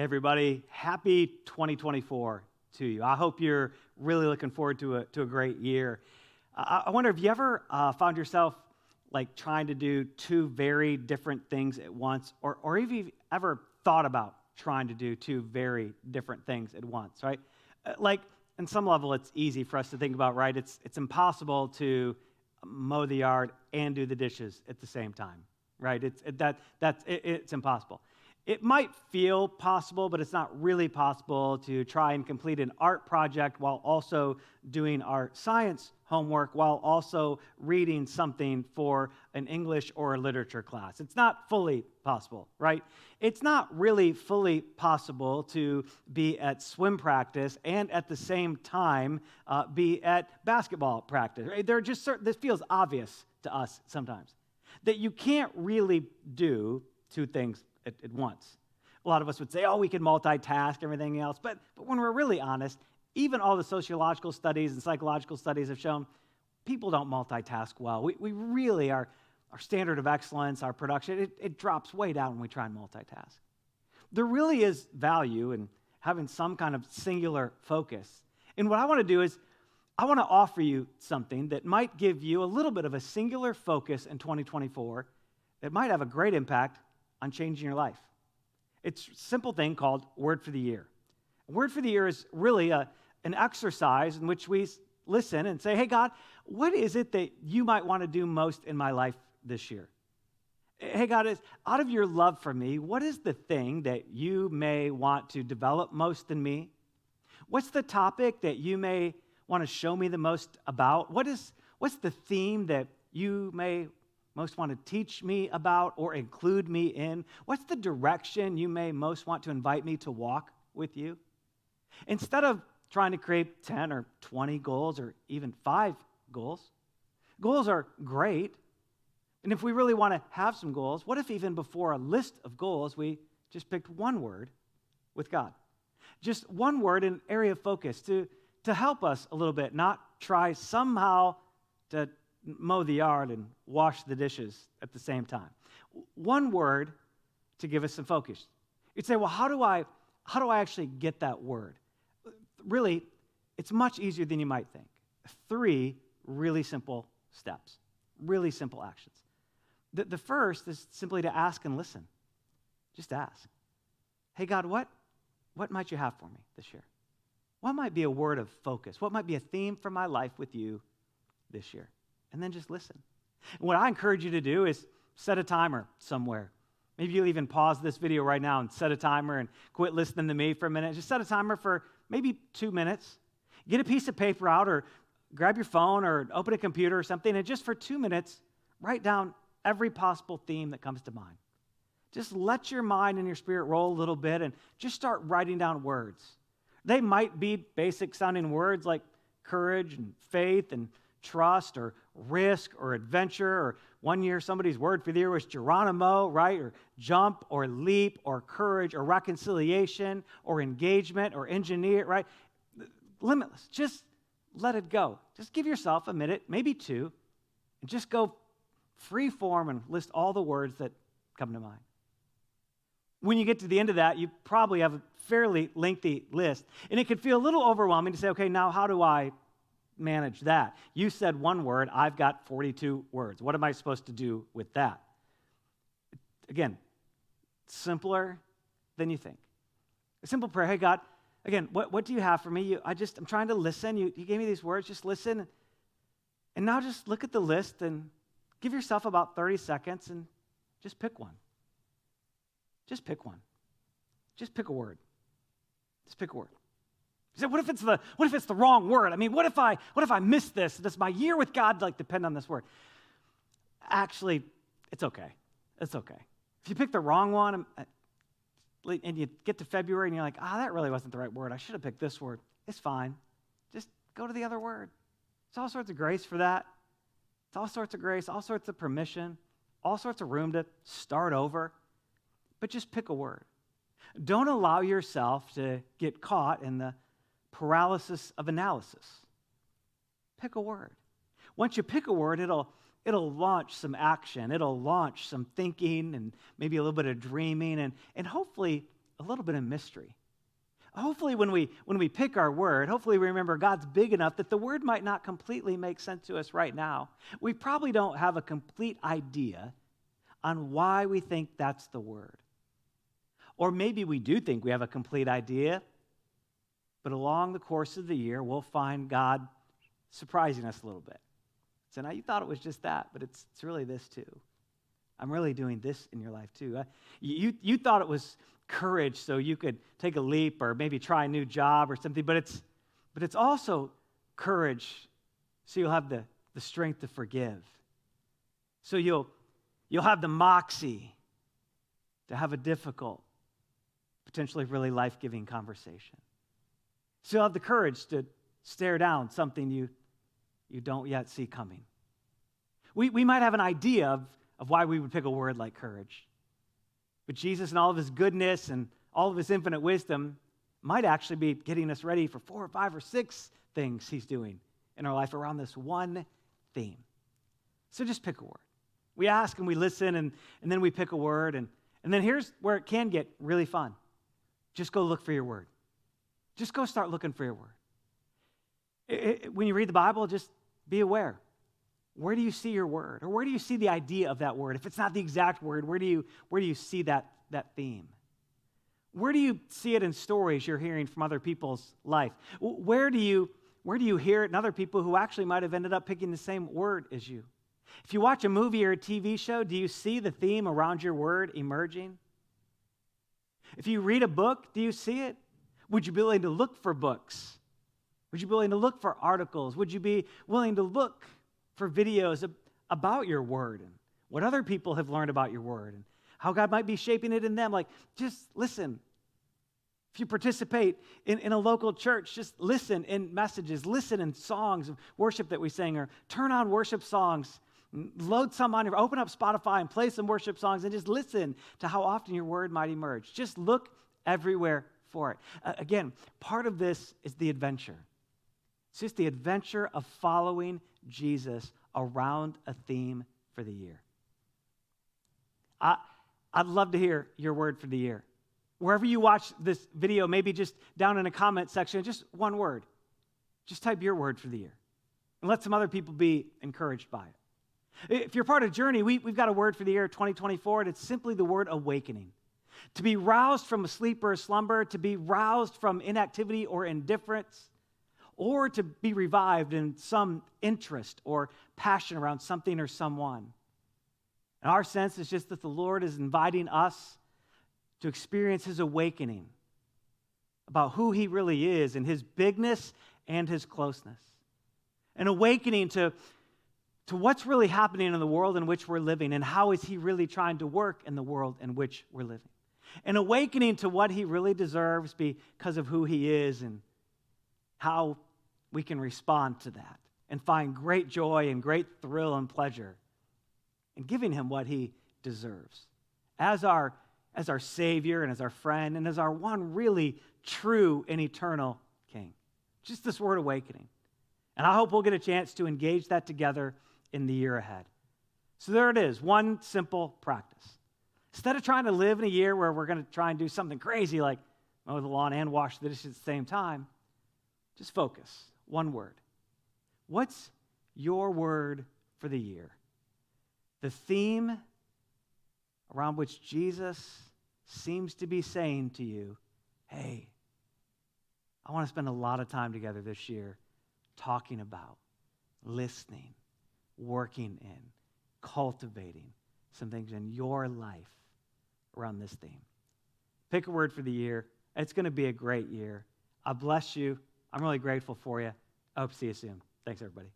Hey everybody, happy 2024 to you. I hope you're really looking forward to a great year. I wonder if you ever found yourself like trying to do two very different things at once, or if you've ever thought about trying to do two very different things at once, right? Like, on some level, it's easy for us to think about, right? It's impossible to mow the yard and do the dishes at the same time, right? It's impossible. It might feel possible, but it's not really possible to try and complete an art project while also doing our science homework, while also reading something for an English or a literature class. It's not fully possible, right? It's not really fully possible to be at swim practice and at the same time be at basketball practice. Right? There are just this feels obvious to us sometimes, that you can't really do two things at once. A lot of us would say, oh, we can multitask, everything else. But when we're really honest, even all the sociological studies and psychological studies have shown people don't multitask well. We really are, our standard of excellence, our production, it drops way down when we try and multitask. There really is value in having some kind of singular focus. And what I want to do is I want to offer you something that might give you a little bit of a singular focus in 2024 that might have a great impact on changing your life. It's a simple thing called Word for the Year. Word for the Year is really an exercise in which we listen and say, hey, God, what is it that you might want to do most in my life this year? Hey, God, out of your love for me, what is the thing that you may want to develop most in me? What's the topic that you may want to show me the most about? What's the theme that you may most want to teach me about or include me in? What's the direction you may most want to invite me to walk with you? Instead of trying to create 10 or 20 goals or even 5 goals, goals are great. And if we really want to have some goals, what if even before a list of goals, we just picked one word with God? Just one word, an area of focus to help us a little bit, not try somehow to mow the yard and wash the dishes at the same time. One word to give us some focus. You'd say, well, how do I actually get that word? Really, it's much easier than you might think. 3 really simple steps, really simple actions. The first is simply to ask and listen. Just ask. Hey, God, what might you have for me this year? What might be a word of focus? What might be a theme for my life with you this year? And then just listen. And what I encourage you to do is set a timer somewhere. Maybe you'll even pause this video right now and set a timer and quit listening to me for a minute. Just set a timer for maybe 2 minutes. Get a piece of paper out or grab your phone or open a computer or something, and just for 2 minutes, write down every possible theme that comes to mind. Just let your mind and your spirit roll a little bit and just start writing down words. They might be basic sounding words like courage and faith and trust or risk or adventure, or one year somebody's word for the year was Geronimo, right? Or jump or leap or courage or reconciliation or engagement or engineer, right? Limitless. Just let it go. Just give yourself a minute, maybe 2, and just go free form and list all the words that come to mind. When you get to the end of that, you probably have a fairly lengthy list, and it can feel a little overwhelming to say, okay, now how do I manage that? You said one word, I've got 42 words. What am I supposed to do with that? Again, simpler than you think. A simple prayer, hey God, again, what do you have for me? I'm trying to listen. You gave me these words, just listen. And now just look at the list and give yourself about 30 seconds and just pick one. Just pick one. Just pick a word. Just pick a word. You say, what if it's the wrong word? I mean, what if I miss this? Does my year with God depend on this word? Actually, it's okay. It's okay. If you pick the wrong one and you get to February and you're like, that really wasn't the right word. I should have picked this word. It's fine. Just go to the other word. There's all sorts of grace for that. It's all sorts of grace, all sorts of permission, all sorts of room to start over. But just pick a word. Don't allow yourself to get caught in the paralysis of analysis. Pick a word. Once you pick a word, it'll launch some action. It'll launch some thinking and maybe a little bit of dreaming and hopefully a little bit of mystery. Hopefully when we pick our word, hopefully we remember God's big enough that the word might not completely make sense to us right now. We probably don't have a complete idea on why we think that's the word. Or maybe we do think we have a complete idea, but along the course of the year, we'll find God surprising us a little bit. So now you thought it was just that, but it's really this too. I'm really doing this in your life too. You thought it was courage so you could take a leap or maybe try a new job or something, but it's also courage so you'll have the strength to forgive. So you'll have the moxie to have a difficult, potentially really life-giving conversation. So you'll have the courage to stare down something you don't yet see coming. We might have an idea of why we would pick a word like courage. But Jesus, in all of his goodness and all of his infinite wisdom, might actually be getting us ready for 4 or 5 or 6 things he's doing in our life around this one theme. So just pick a word. We ask and we listen, and then we pick a word. And then here's where it can get really fun. Just go look for your word. Just go start looking for your word. When you read the Bible, just be aware. Where do you see your word? Or where do you see the idea of that word? If it's not the exact word, where do you see that theme? Where do you see it in stories you're hearing from other people's life? Where do you hear it in other people who actually might have ended up picking the same word as you? If you watch a movie or a TV show, do you see the theme around your word emerging? If you read a book, do you see it? Would you be willing to look for books? Would you be willing to look for articles? Would you be willing to look for videos about your word and what other people have learned about your word and how God might be shaping it in them? Like, just listen. If you participate in a local church, just listen in messages, listen in songs of worship that we sing, or turn on worship songs, load some on open up Spotify and play some worship songs and just listen to how often your word might emerge. Just look everywhere for it. Again, part of this is the adventure. It's just the adventure of following Jesus around a theme for the year. I'd love to hear your word for the year. Wherever you watch this video, maybe just down in a comment section, just one word. Just type your word for the year and let some other people be encouraged by it. If you're part of Journey, we've got a word for the year 2024, and it's simply the word awakening. To be roused from a sleep or a slumber, to be roused from inactivity or indifference, or to be revived in some interest or passion around something or someone. And our sense is just that the Lord is inviting us to experience his awakening about who he really is and his bigness and his closeness. An awakening to what's really happening in the world in which we're living and how is he really trying to work in the world in which we're living. An awakening to what he really deserves because of who he is and how we can respond to that and find great joy and great thrill and pleasure in giving him what he deserves as our Savior and as our friend and as our one really true and eternal King. Just this word awakening. And I hope we'll get a chance to engage that together in the year ahead. So there it is, one simple practice. Instead of trying to live in a year where we're going to try and do something crazy like mow the lawn and wash the dishes at the same time, just focus. One word. What's your word for the year? The theme around which Jesus seems to be saying to you, hey, I want to spend a lot of time together this year talking about, listening, working in, cultivating some things in your life around this theme. Pick a word for the year. It's going to be a great year. I bless you. I'm really grateful for you. I hope to see you soon. Thanks, everybody.